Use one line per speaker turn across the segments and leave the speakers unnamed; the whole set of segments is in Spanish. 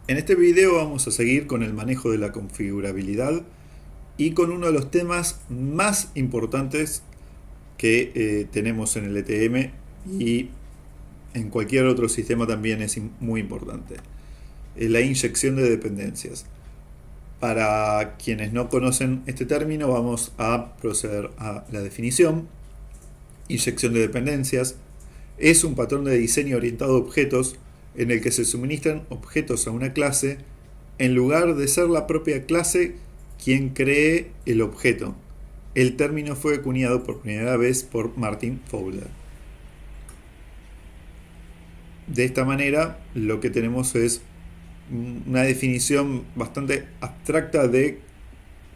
En este video vamos a seguir con el manejo de la configurabilidad y con uno de los temas más importantes que tenemos en el ETM y en cualquier otro sistema también es muy importante, la inyección de dependencias. Para quienes no conocen este término, vamos a proceder a la definición. Inyección de dependencias es un patrón de diseño orientado a objetos en el que se suministran objetos a una clase en lugar de ser la propia clase quien cree el objeto. El término fue acuñado por primera vez por Martin Fowler. De esta manera, lo que tenemos es una definición bastante abstracta de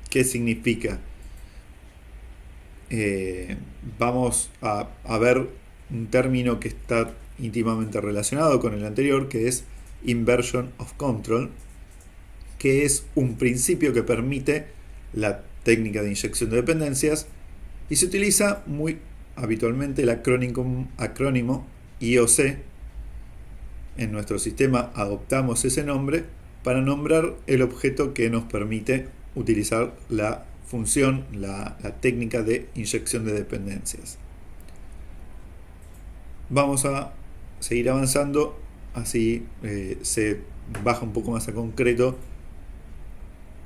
qué significa. Vamos a ver un término que está íntimamente relacionado con el anterior, que es Inversion of Control, que es un principio que permite la técnica de inyección de dependencias y se utiliza muy habitualmente el acrónimo IOC. En nuestro sistema adoptamos ese nombre para nombrar el objeto que nos permite utilizar la función, la técnica de inyección de dependencias. Vamos a seguir avanzando, así se baja un poco más a concreto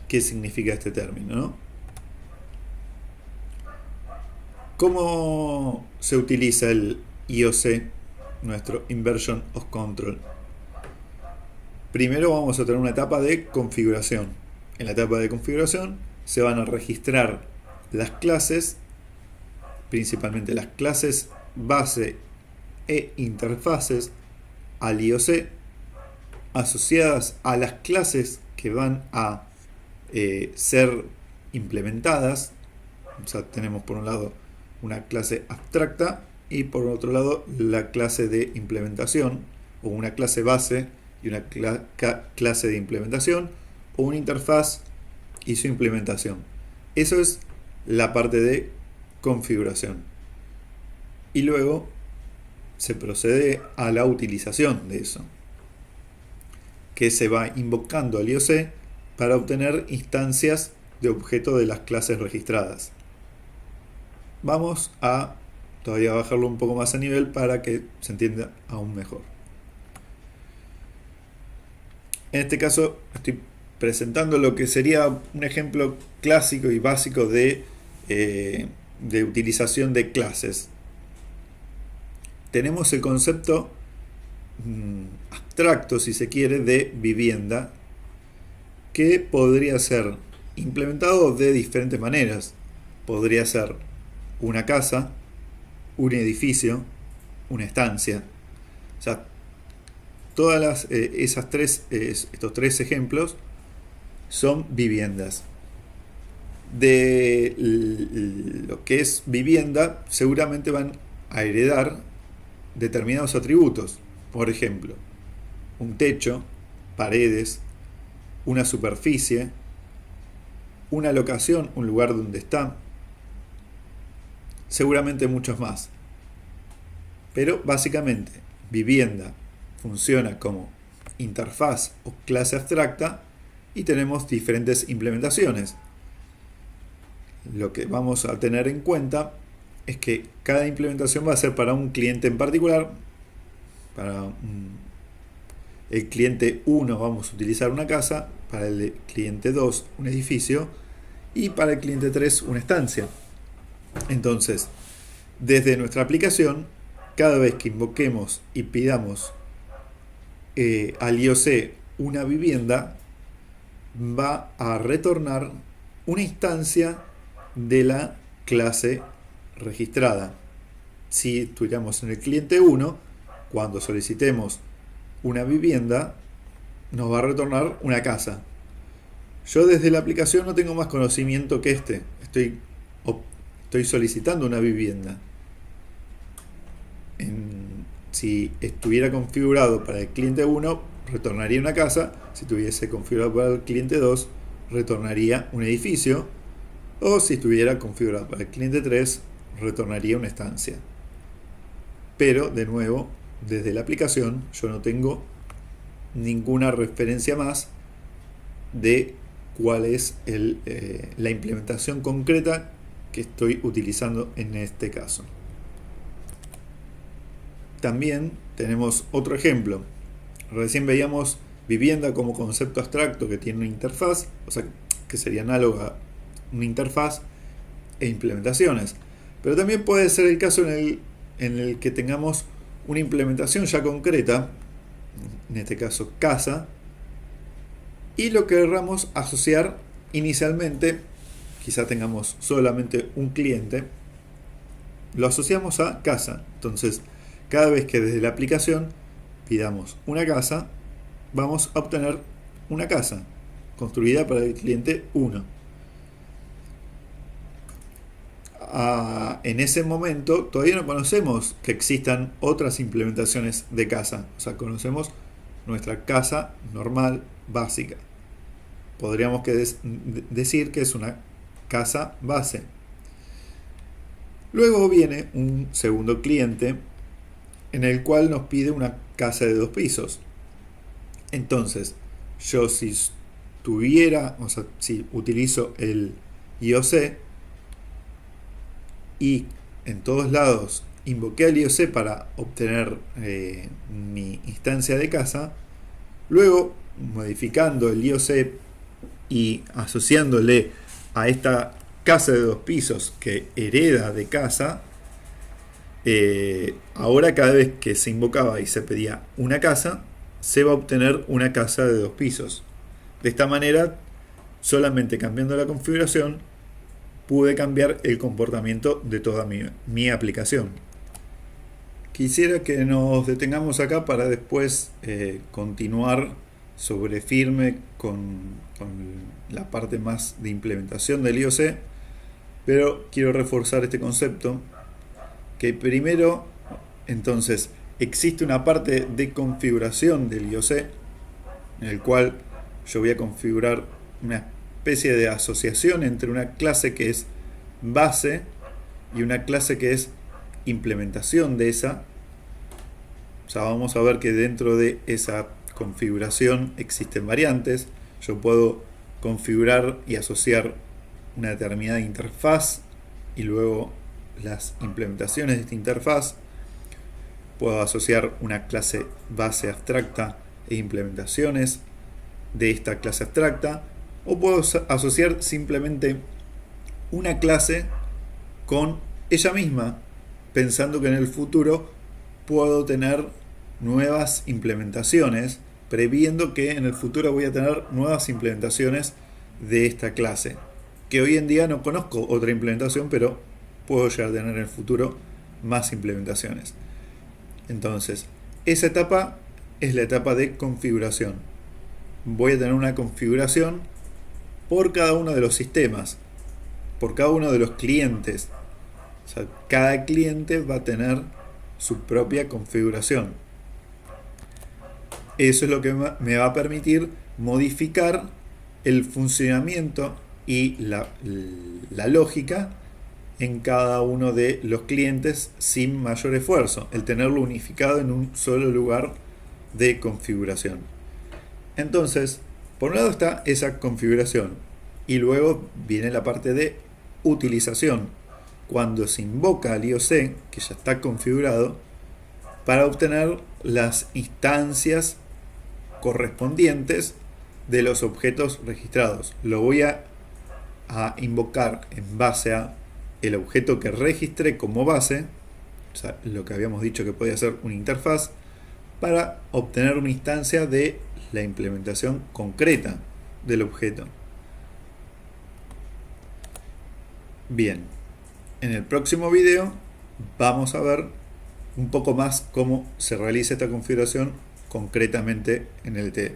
qué significa este término, ¿no? ¿Cómo se utiliza el IOC, nuestro Inversion of Control? Primero vamos a tener una etapa de configuración. En la etapa de configuración se van a registrar las clases, principalmente las clases base e interfaces al IOC, asociadas a las clases que van a ser implementadas. O sea, tenemos por un lado una clase abstracta y por otro lado la clase de implementación, o una clase base y una clase de implementación, o una interfaz y su implementación. Eso es la parte de configuración. Y luego se procede a la utilización de eso, que se va invocando al IOC para obtener instancias de objeto de las clases registradas. Vamos a todavía bajarlo un poco más a nivel para que se entienda aún mejor. En este caso estoy presentando lo que sería un ejemplo clásico y básico de utilización de clases. Tenemos el concepto abstracto, si se quiere, de vivienda, que podría ser implementado de diferentes maneras. Podría ser una casa, un edificio, una estancia. O sea, todas estos tres ejemplos son viviendas. De lo que es vivienda, seguramente van a heredar determinados atributos. Por ejemplo, un techo, paredes, una superficie, una locación, un lugar donde está, seguramente muchos más. Pero básicamente, vivienda funciona como interfaz o clase abstracta y tenemos diferentes implementaciones. Lo que vamos a tener en cuenta es que cada implementación va a ser para un cliente en particular. Para el cliente 1 vamos a utilizar una casa, para el cliente 2 un edificio y para el cliente 3 una estancia. Entonces, desde nuestra aplicación, cada vez que invoquemos y pidamos al IOC una vivienda, va a retornar una instancia de la clase registrada. Si estuviéramos en el cliente 1, cuando solicitemos una vivienda, nos va a retornar una casa. Yo desde la aplicación no tengo más conocimiento que estoy solicitando una vivienda. Si estuviera configurado para el cliente 1, retornaría una casa. Si estuviese configurado para el cliente 2, retornaría un edificio. O si estuviera configurado para el cliente 3, retornaría una estancia. Pero, de nuevo, desde la aplicación yo no tengo ninguna referencia más de cuál es la implementación concreta que estoy utilizando en este caso. También tenemos otro ejemplo. Recién veíamos vivienda como concepto abstracto que tiene una interfaz, o sea, que sería análoga a una interfaz e implementaciones. Pero también puede ser el caso en el que tengamos una implementación ya concreta, en este caso casa, y lo querramos asociar inicialmente, quizá tengamos solamente un cliente, lo asociamos a casa. Entonces, cada vez que desde la aplicación pidamos una casa, vamos a obtener una casa construida para el cliente 1. En ese momento todavía no conocemos que existan otras implementaciones de casa, o sea, conocemos nuestra casa normal, básica. Podríamos decir que es una casa base. Luego viene un segundo cliente en el cual nos pide una casa de 2 pisos. Entonces, yo si utilizo el IOC y en todos lados invoqué al IOC para obtener mi instancia de casa, luego modificando el IOC y asociándole a esta casa de 2 pisos que hereda de casa, ahora cada vez que se invocaba y se pedía una casa, se va a obtener una casa de 2 pisos. De esta manera, solamente cambiando la configuración, pude cambiar el comportamiento de toda mi aplicación. Quisiera que nos detengamos acá para después continuar sobre firme con la parte más de implementación del IOC, pero quiero reforzar este concepto, que primero, entonces, existe una parte de configuración del IOC, en el cual yo voy a configurar una especie de asociación entre una clase que es base y una clase que es implementación de esa. O sea, vamos a ver que dentro de esa configuración existen variantes. Yo puedo configurar y asociar una determinada interfaz y luego las implementaciones de esta interfaz. Puedo asociar una clase base abstracta e implementaciones de esta clase abstracta, o puedo asociar simplemente una clase con ella misma, pensando que en el futuro puedo tener nuevas implementaciones, previendo que en el futuro voy a tener nuevas implementaciones de esta clase, que hoy en día no conozco otra implementación, pero puedo llegar a tener en el futuro más implementaciones. Entonces, esa etapa es la etapa de configuración. Voy a tener una configuración por cada uno de los sistemas, por cada uno de los clientes. O sea, cada cliente va a tener su propia configuración. Eso es lo que me va a permitir modificar el funcionamiento y la lógica en cada uno de los clientes sin mayor esfuerzo, el tenerlo unificado en un solo lugar de configuración. Entonces, por un lado está esa configuración y luego viene la parte de utilización, cuando se invoca al IOC, que ya está configurado, para obtener las instancias correspondientes de los objetos registrados. Lo voy a invocar en base a el objeto que registré como base, o sea, lo que habíamos dicho que podía ser una interfaz, para obtener una instancia de la implementación concreta del objeto. Bien, en el próximo video vamos a ver un poco más cómo se realiza esta configuración concretamente en el ETL.